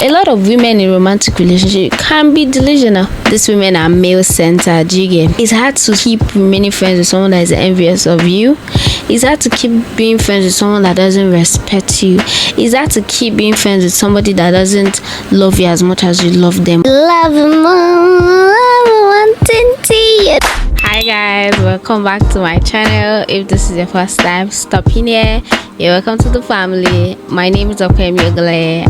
A lot of women in romantic relationship can be delusional. These women are male-centered. Do you get? It's hard to keep remaining friends with someone that is envious of you. It's hard to keep being friends with someone that doesn't respect you. It's hard to keep being friends with somebody that doesn't love you as much as you love them. Love Hi guys, welcome back to my channel. If this is your first time stopping here, you're welcome to the family. My name is Opeyemi Ogunleye.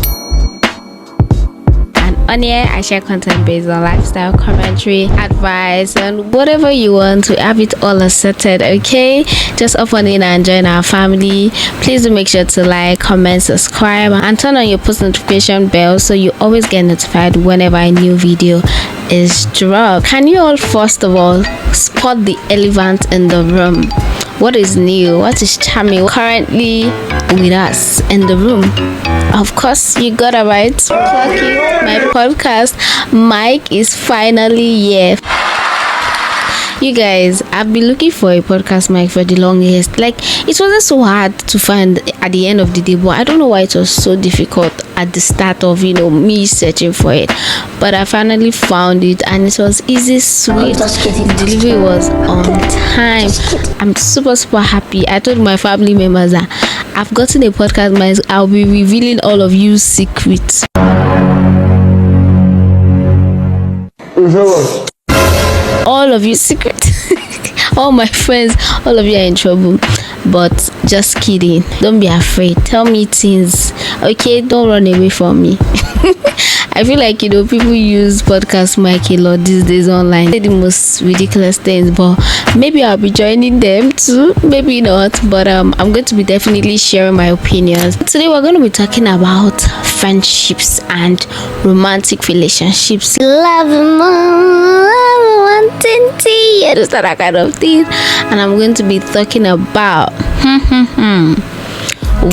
On here, I share content based on lifestyle commentary, advice, and whatever you want to have it all accepted, okay? Just open in and join our family. Please do make sure to like, comment, subscribe, and turn on your post notification bell so you always get notified whenever a new video is dropped. Can you all first of all spot the elephant in the room? What is new? What is charming currently with us in the room? Of course, you got it right. Lucky, my podcast mic is finally here. You guys, I've been looking for a podcast mic for the longest. Like, it wasn't so hard to find at the end of the day, but I don't know why it was so difficult at the start of, me searching for it. But I finally found it, and it was easy, sweet. The delivery was on time. I'm super happy. I told my family members that I've gotten a podcast mic. I'll be revealing all of you secrets. All of you secret. All my friends, all of you are in trouble. But just kidding, don't be afraid. Tell me things, okay? Don't run away from me. I feel like people use podcast mic a lot these days online. They say the most ridiculous things, but maybe I'll be joining them too, maybe not. But I'm going to be definitely sharing my opinions. Today we're going to be talking about friendships and romantic relationships. Love just that kind of thing. And I'm going to be talking about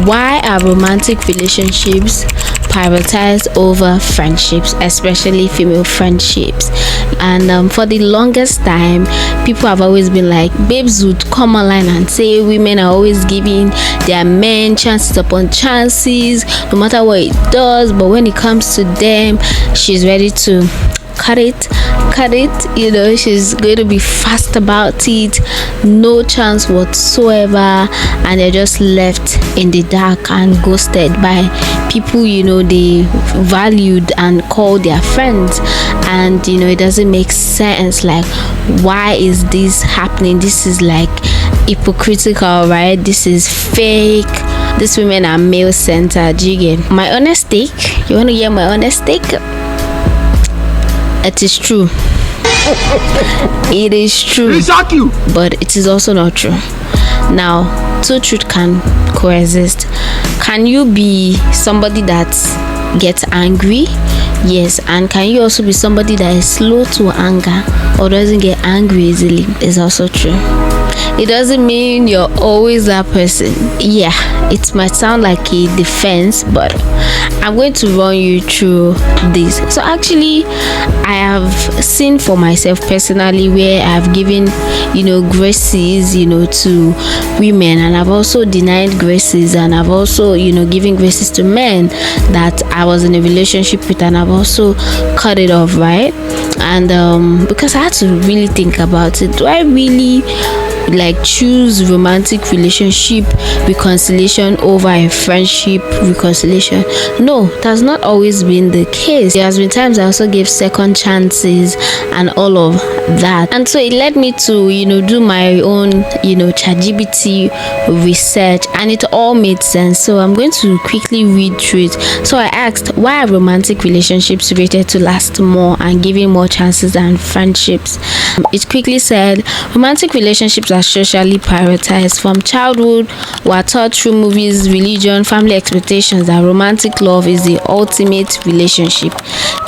why are romantic relationships prioritized over friendships, especially female friendships. And for the longest time, people have always been like, babes would come online and say women are always giving their men chances upon chances, no matter what it does, but when it comes to them, she's ready to cut it, she's going to be fast about it, no chance whatsoever, and they're just left in the dark and ghosted by people they valued and called their friends. And it doesn't make sense. Like, why is this happening? This is like hypocritical, right? This is fake. These women are male-centered. You get my honest take? You want to hear my honest take? It is true. It is true. But it is also not true. Now, two truths can coexist. Can you be somebody that gets angry? Yes. And can you also be somebody that is slow to anger or doesn't get angry easily? It's also true. It doesn't mean you're always that person. Yeah, it might sound like a defense, but I'm going to run you through this. So actually, I have seen for myself personally where I've given graces to women, and I've also denied graces, and I've also given graces to men that I was in a relationship with, and I've also cut it off, right? And because I had to really think about it, do I really choose romantic relationship reconciliation over a friendship reconciliation? No, that's not always been the case. There has been times I also gave second chances and all of that, and so it led me to do my own ChatGPT research, and it all made sense. So I'm going to quickly read through it. So I asked, why are romantic relationships rated to last more and giving more chances than friendships? It quickly said romantic relationships are socially prioritized. From childhood, we are taught through movies, religion, family expectations that romantic love is the ultimate relationship.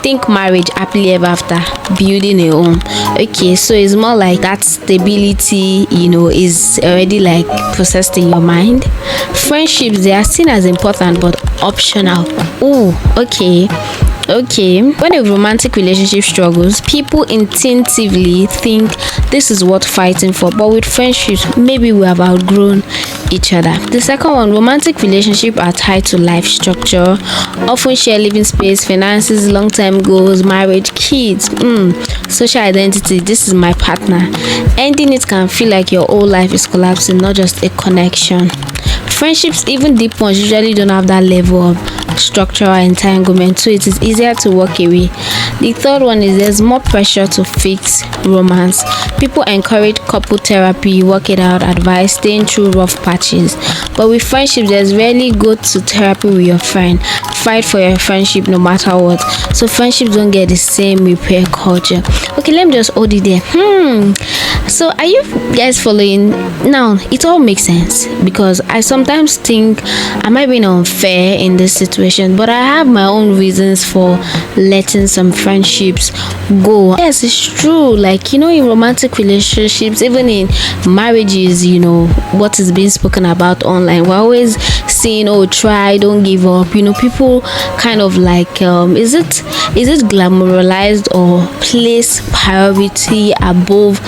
Think marriage, happily ever after, building a home. Okay, so it's more like that stability is already processed in your mind. Friendships, they are seen as important but optional. Oh, okay. Okay, when a romantic relationship struggles, people instinctively think this is worth fighting for, but with friendships, maybe we have outgrown each other. The second one, romantic relationships are tied to life structure, often share living space, finances, long-term goals, marriage, kids, social identity. This is my partner. Ending it can feel like your whole life is collapsing, not just a connection. Friendships, even deep ones, usually don't have that level of structural entanglement, so it is easier to walk away. The third one is there's more pressure to fix romance. People encourage couple therapy, work it out, advice, staying through rough patches. But with friendships, there's rarely go to therapy with your friend. Fight for your friendship no matter what. So friendships don't get the same repair culture. Okay, let me just hold it there. So are you guys following? Now it all makes sense because I sometimes think I might be unfair in this situation, but I have my own reasons for letting some friendships go. Yes, it's true. Like, in romantic relationships, even in marriages, what is being spoken about online, we're always saying, oh, try, don't give up. People kind of like is it glamorized or place priority above,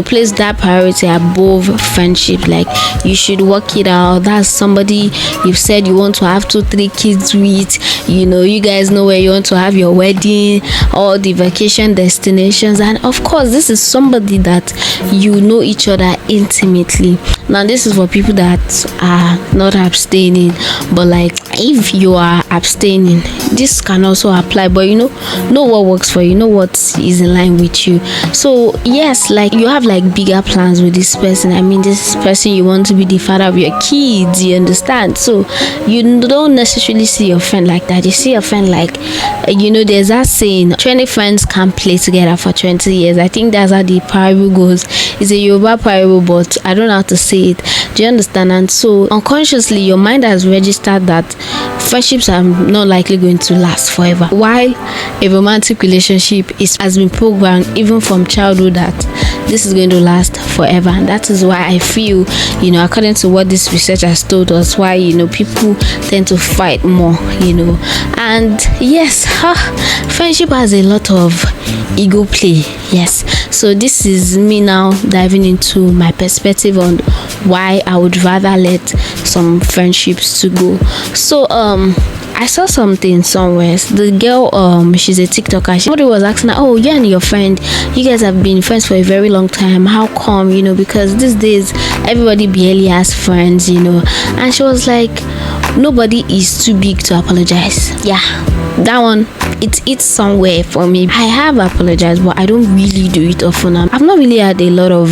place that priority above friendship. Like, you should work it out. That's somebody you've said you want to have 2-3 kids with. You guys know where you want to have your wedding, all the vacation destinations, and of course this is somebody that you know each other intimately. Now this is for people that are not abstaining, but like if you are abstaining, this can also apply. But know what works for you, know what is in line with you. So yes, like you have like bigger plans with this person. I mean, this person, you want to be the father of your kids, you understand? So you don't necessarily see your friend like that. You see your friend like, there's that saying, 20 friends can't play together for 20 years. I think that's how the parable goes. It's a Yoruba parable, but I don't know how to say it. Do you understand? And so unconsciously your mind has registered that friendships are not likely going to last forever, while a romantic relationship has been programmed even from childhood that this is going to last forever. And that is why I feel, according to what this research has told us, why people tend to fight more. And yes, friendship has a lot of ego play. Yes, so this is me now diving into my perspective on why I would rather let some friendships to go. So I saw something somewhere. The girl, she's a TikToker. Somebody was asking her, oh, you and your friend, you guys have been friends for a very long time. How come? Because these days everybody barely has friends, And she was like, nobody is too big to apologize. Yeah, that one, it's somewhere for me. I have apologized, but I don't really do it often. I've not really had a lot of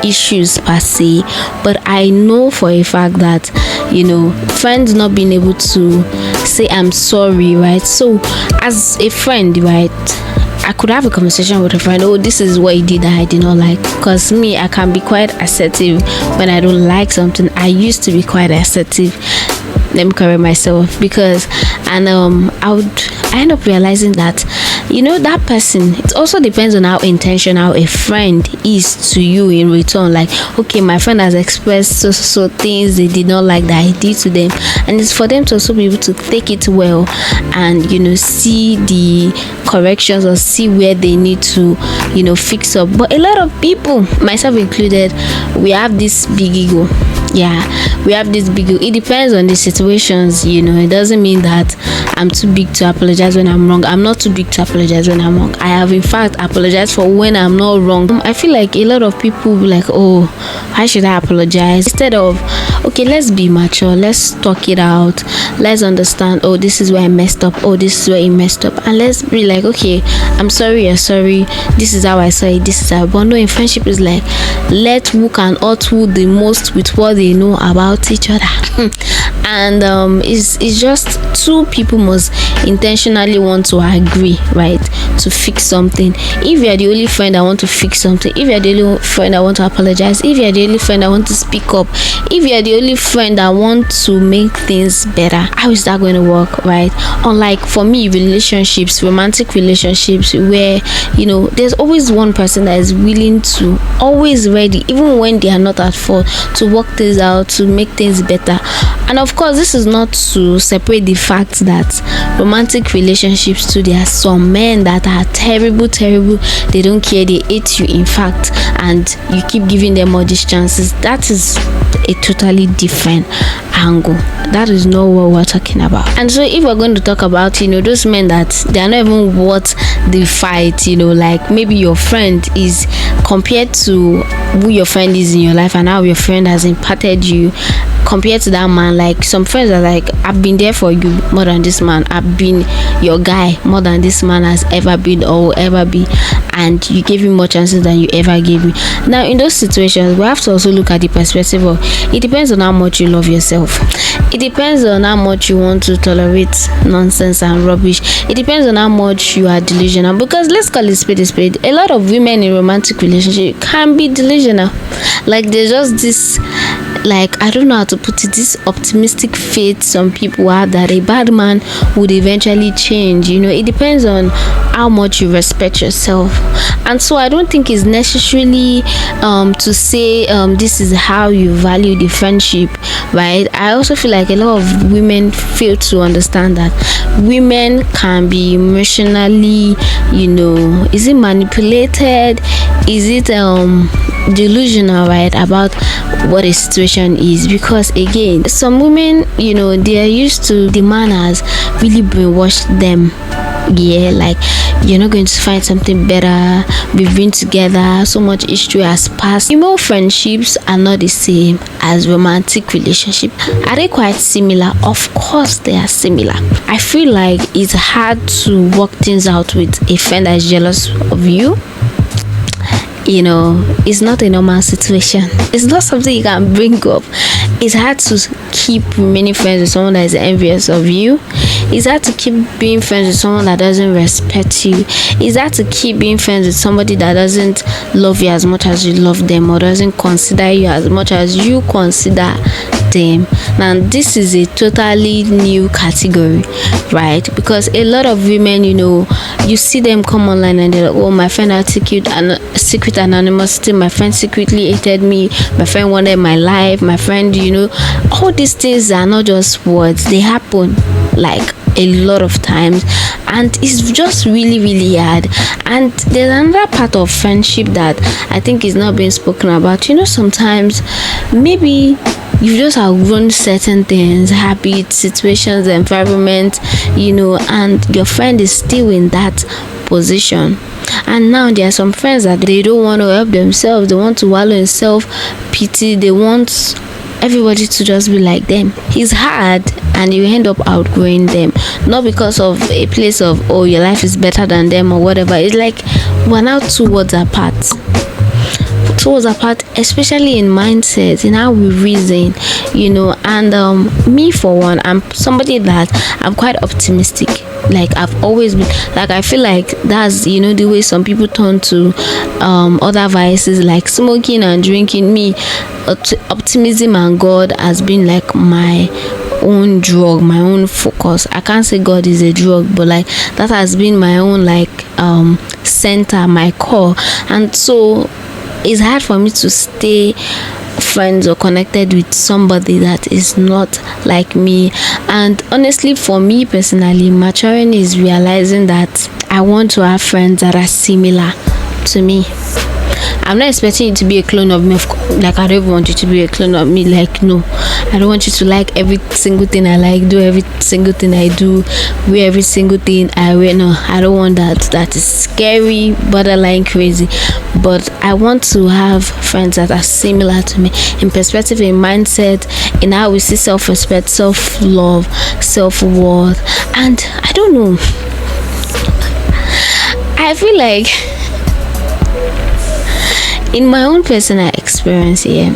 issues per se, but I know for a fact that friends not being able to say I'm sorry, right? So as a friend, right, I could have a conversation with a friend. Oh, this is what you did that I did not like. Because me, I can be quite assertive when I don't like something. I used to be quite assertive. Let me correct myself, because I end up realizing that that person, it also depends on how intentional a friend is to you in return. Like, okay, my friend has expressed so things they did not like that I did to them, and it's for them to also be able to take it well and see the corrections or see where they need to fix up. But a lot of people, myself included, we have this big ego. We have this big ego. It depends on the situations. It doesn't mean that I'm too big to apologize when I'm wrong. I'm not too big to apologize when I'm wrong. I have in fact apologized for when I'm not wrong. I feel like a lot of people will be like, oh, why should I apologize? Instead of, okay, let's be mature, let's talk it out, let's understand, oh, this is where I messed up, oh, this is where you messed up, and let's be like, okay, I'm sorry, you're sorry, this is how I saw it, this is how. But no, in friendship is like, let who can outdo the most with what they know about each other. And it's just two people must intentionally want to agree, right, to to fix something, if you're the only friend that want to fix something, if you're the only friend that want to apologize, if you're the only friend that want to speak up, if you're the only friend that want to make things better, how is that going to work, right? Unlike for me, relationships, romantic relationships, where there's always one person that is willing to, always ready, even when they are not at fault, to work things out, to make things better. And of course, this is not to separate the fact that romantic relationships too, there are some men that are terrible, they don't care, they hate you, in fact, and you keep giving them all these chances. That is a totally different angle. That is not what we're talking about. And so if we're going to talk about those men that they are not even worth the fight, like maybe your friend is, compared to who your friend is in your life and how your friend has impacted you, compared to that man, like some friends are like, I've been there for you more than this man, I've been your guy more than this man has ever been or will ever be, and you gave him more chances than you ever gave me. Now in those situations, we have to also look at the perspective of, it depends on how much you love yourself, it depends on how much you want to tolerate nonsense and rubbish, it depends on how much you are delusional. Because let's call it spade a spade, a lot of women in romantic relationship can be delusional. Like there's just this, like, I don't know how to put it, this optimistic faith some people have that a bad man would eventually change. It depends on how much you respect yourself. And so I don't think it's necessarily to say this is how you value the friendship, right? I also feel like a lot of women fail to understand that women can be emotionally, is it manipulated, is it delusional, right, about what a situation is. Because again, some women, they are used to, the man has really brainwashed them. Yeah, like, you're not going to find something better, we've been together, so much history has passed. Female friendships are not the same as romantic relationships. Are they quite similar? Of course they are similar. I feel like it's hard to work things out with a friend that is jealous of you. It's not a normal situation. It's not something you can bring up. It's hard to keep remaining friends with someone that is envious of you. It's hard to keep being friends with someone that doesn't respect you. It's hard to keep being friends with somebody that doesn't love you as much as you love them, or doesn't consider you as much as you consider them. Now this is a totally new category, right? Because a lot of women, you see them come online and they're like, oh, my friend had secret anonymity, my friend secretly hated me, my friend wanted my life, my friend, all these things are not just words, they happen like a lot of times, and it's just really hard. And there's another part of friendship that I think is not being spoken about. Sometimes maybe you just outgrown certain things, habits, situations, environment, and your friend is still in that position. And now there are some friends that they don't want to help themselves, they want to wallow in self-pity, they want everybody to just be like them. It's hard, and you end up outgrowing them, not because of a place of, oh, your life is better than them or whatever. It's like we're now towards apart, especially in mindset, in how we reason, and me for one, I'm somebody that I'm quite optimistic. Like I've always been, like I feel like that's the way some people turn to other vices like smoking and drinking. Me, optimism and God has been like my own drug, my own focus. I can't say God is a drug, but like that has been my own center, my core. And so it's hard for me to stay friends or connected with somebody that is not like me. And honestly, for me personally, maturing is realizing that I want to have friends that are similar to me. I'm not expecting you to be a clone of me. Like, I don't want you to be a clone of me. Like, no, I don't want you to like every single thing I like, do every single thing I do, wear every single thing I wear. No, I don't want that. That is scary, borderline crazy. But I want to have friends that are similar to me in perspective, in mindset, in how we see self-respect, self-love, self-worth. And I don't know, I feel like in my own personal experience here,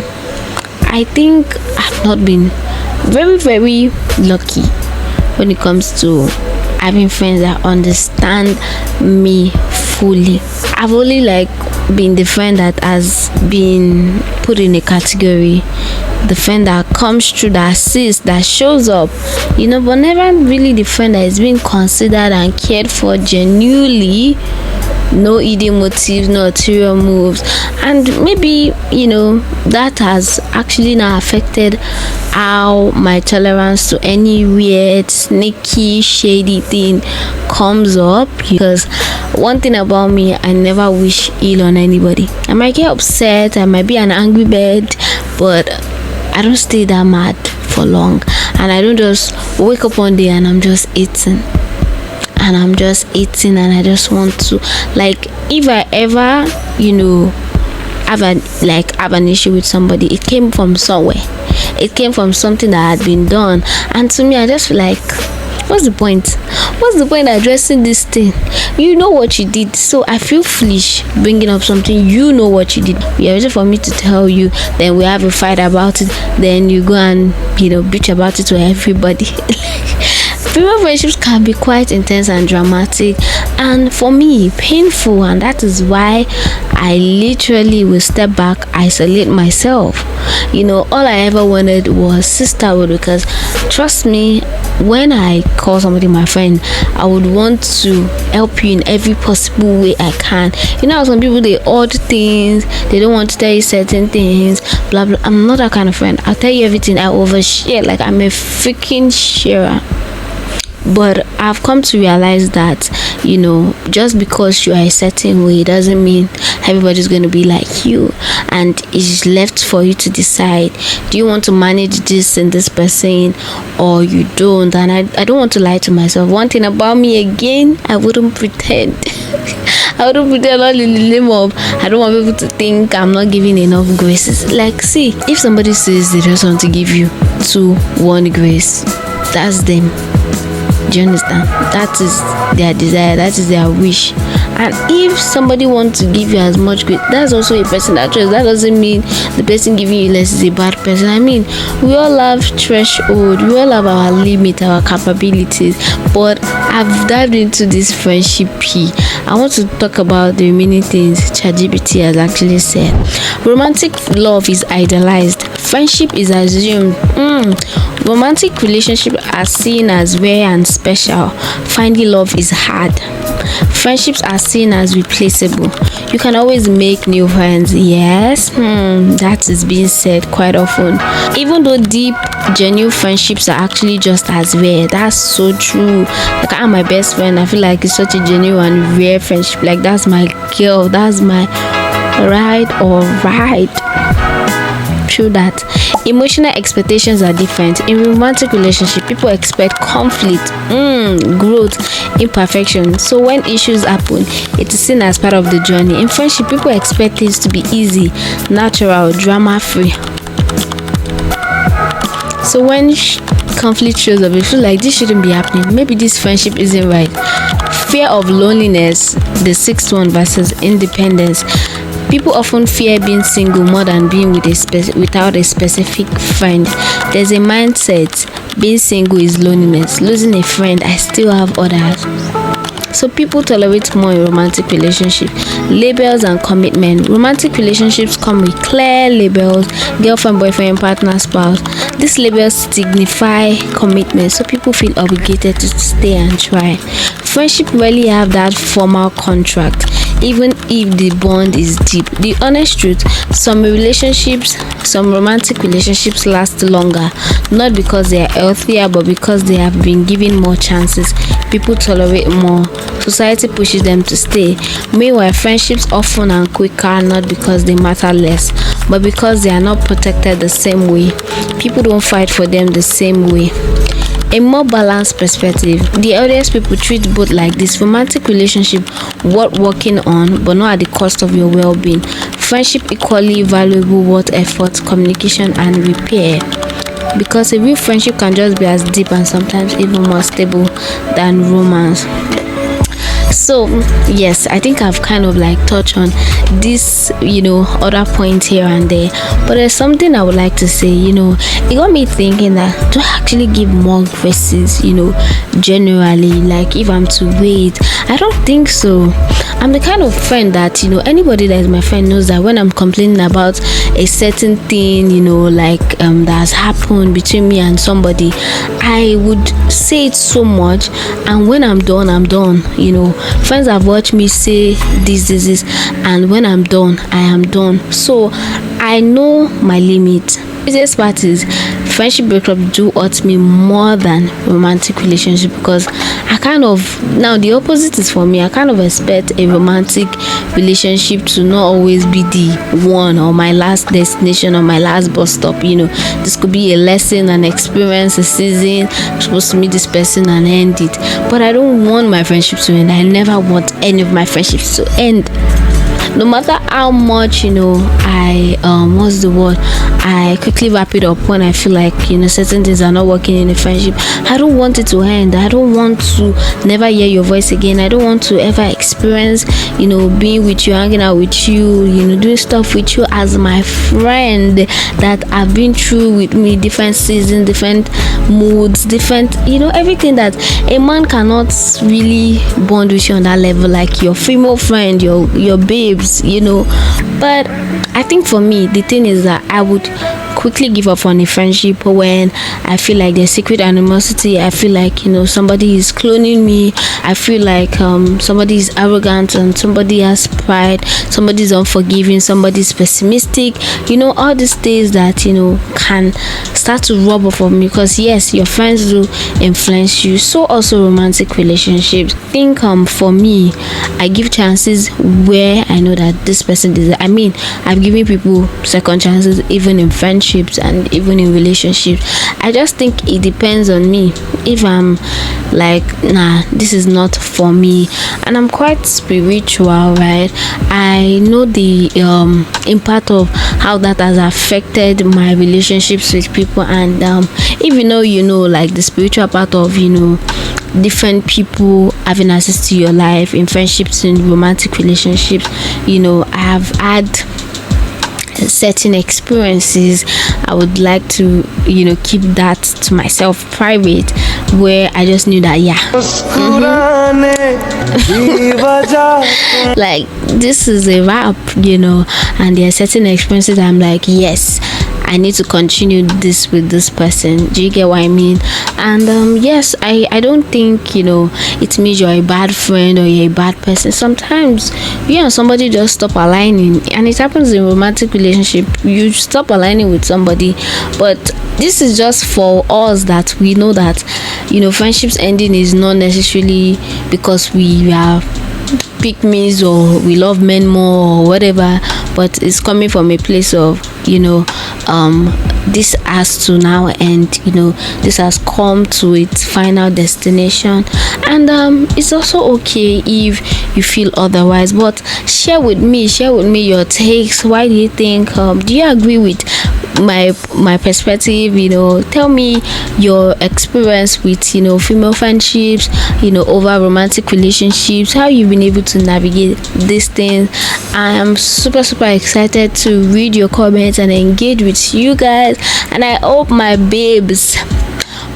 I think I've not been very lucky when it comes to having friends that understand me fully. I've only like been the friend that has been put in a category, the friend that comes through, that assists, that shows up, but never really the friend that is being considered and cared for genuinely. No hidden motives, no ulterior moves. And maybe that has actually now affected how my tolerance to any weird, sneaky, shady thing comes up. Because one thing about me, I never wish ill on anybody. I might get upset, I might be an angry bird, but I don't stay that mad for long. And I don't just wake up one day and I'm just eating and I just want to, like, if I ever have an issue with somebody, it came from somewhere, it came from something that had been done, and to me I just feel like, what's the point addressing this thing? You know what you did. So I feel foolish bringing up something you know what you did. You're ready for me to tell you, then we have a fight about it, then you go and bitch about it to everybody. Female friendships can be quite intense and dramatic, and for me painful, and that is why I literally will step back, isolate myself. All I ever wanted was sisterhood, because trust me, when I call somebody my friend, I would want to help you in every possible way I can. Some people, they odd things, they don't want to tell you certain things, blah blah. I'm not that kind of friend. I'll tell you everything. I overshare, like I'm a freaking sharer. But I've come to realize that just because you are a certain way doesn't mean everybody's going to be like you, and it's left for you to decide, do you want to manage this in this person or you don't. And I don't want to lie to myself. One thing about me, again, I wouldn't pretend. I don't put all in the name of, I don't want people to think I'm not giving enough graces. Like, see, if somebody says they just want to give you 1 grace, that's them. Do you understand? That is their desire, that is their wish. And if somebody wants to give you as much grace, that's also a person that trusts. That doesn't mean the person giving you less is a bad person. I mean, we all have threshold, we all have our limit, our capabilities. But I've dived into this friendship I want to talk about the remaining things ChatGPT has actually said. Romantic love is idealized. Friendship is assumed. Romantic relationships are seen as rare and special. Finding love is hard. Friendships are seen as replaceable. You can always make new friends. Yes, that is being said quite often. Even though deep, genuine friendships are actually just as rare. That's so true. Like, I'm my best friend. I feel like it's such a genuine and rare friendship. Like, that's my girl. That's my ride or ride. True that. Emotional expectations are different. In romantic relationship, people expect conflict, growth, imperfection. So when issues happen, it is seen as part of the journey. In friendship, people expect things to be easy, natural, drama-free. So when conflict shows up, you feel like this shouldn't be happening. Maybe this friendship isn't right. Fear of loneliness, the sixth one, versus independence. People often fear being single more than being without a specific friend. There's a mindset, being single is loneliness. Losing a friend, I still have others. So people tolerate more in romantic relationships. Labels and commitment. Romantic relationships come with clear labels: girlfriend, boyfriend, partner, spouse. These labels signify commitment, so people feel obligated to stay and try. Friendship rarely have that formal contract, even if the bond is deep. The honest truth, some romantic relationships last longer, not because they are healthier, but because they have been given more chances. People tolerate more. Society pushes them to stay. Meanwhile, friendships often are quicker, not because they matter less, but because they are not protected the same way. People don't fight for them the same way. A more balanced perspective. The eldest people treat both like this. Romantic relationship worth working on, but not at the cost of your well-being. Friendship equally valuable, worth effort, communication, and repair. Because a real friendship can just be as deep and sometimes even more stable than romance. So yes, I think I've kind of like touched on this, other point here and there, but there's something I would like to say. It got me thinking that, do I actually give more verses, generally, like if I'm to wait? I don't think so. I'm the kind of friend that, anybody that is my friend knows that when I'm complaining about a certain thing, like that has happened between me and somebody, I would say it so much, and when I'm done, I'm done. Friends have watched me say this, and when I'm done, I am done. So I know my limit. This part is friendship breakup do hurt me more than romantic relationship, because I kind of, now the opposite is for me. I kind of expect a romantic relationship to not always be the one or my last destination or my last bus stop. This could be a lesson, an experience, a season. I'm supposed to meet this person and end it, but I don't want my friendship to end. I never want any of my friendships to end. No matter how much I quickly wrap it up when I feel like certain things are not working in a friendship. I don't want it to end. I don't want to never hear your voice again. I don't want to ever experience being with you, hanging out with you, doing stuff with you as my friend that I've been through with me, different seasons, different moods, different everything that a man cannot really bond with you on that level, like your female friend, your babes, but I think for me the thing is that I would quickly give up on a friendship when I feel like there's secret animosity. I feel like somebody is cloning me. I feel like somebody is arrogant and somebody has pride, somebody is unforgiving, somebody is pessimistic, all these things that can start to rub off of me, because yes, your friends do influence you. So also romantic relationships. I think for me, I give chances where I know that this person is. I mean, I've given people second chances even in friendships and even in relationships. I just think it depends on me. If I'm like, nah, this is not for me, and I'm quite spiritual, right? I know the impact of how that has affected my relationships with people, and if like the spiritual part of different people having access to your life in friendships and romantic relationships. I have had certain experiences. I would like to keep that to myself, private, where I just knew that like this is a wrap, and there are certain experiences I'm like, yes, I need to continue this with this person. Do you get what I mean? And yes, I don't think it means you're a bad friend or you're a bad person. Sometimes you and somebody just stop aligning, and it happens in romantic relationship. You stop aligning with somebody, but this is just for us that we know that friendships ending is not necessarily because we are pick me's or we love men more or whatever, but it's coming from a place of this has to now end. This has come to its final destination, and it's also okay if you feel otherwise. But share with me your takes. Why do you think do you agree with my perspective? Tell me your experience with female friendships, over romantic relationships, how you've been able to navigate these things. I am super excited to read your comments and engage with you guys, and I hope my babes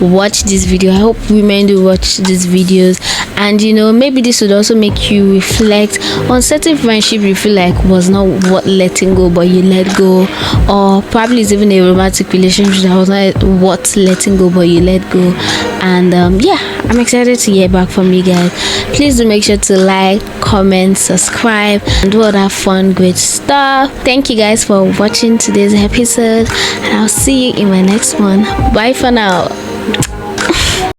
watch this video. I hope women do watch these videos, and maybe this would also make you reflect on certain friendship you feel like was not worth letting go, but you let go, or probably it's even a romantic relationship that was not worth letting go, but you let go. And yeah, I'm excited to hear back from you guys. Please do make sure to like, comment, subscribe, and do all that fun great stuff. Thank you guys for watching today's episode, and I'll see you in my next one. Bye for now.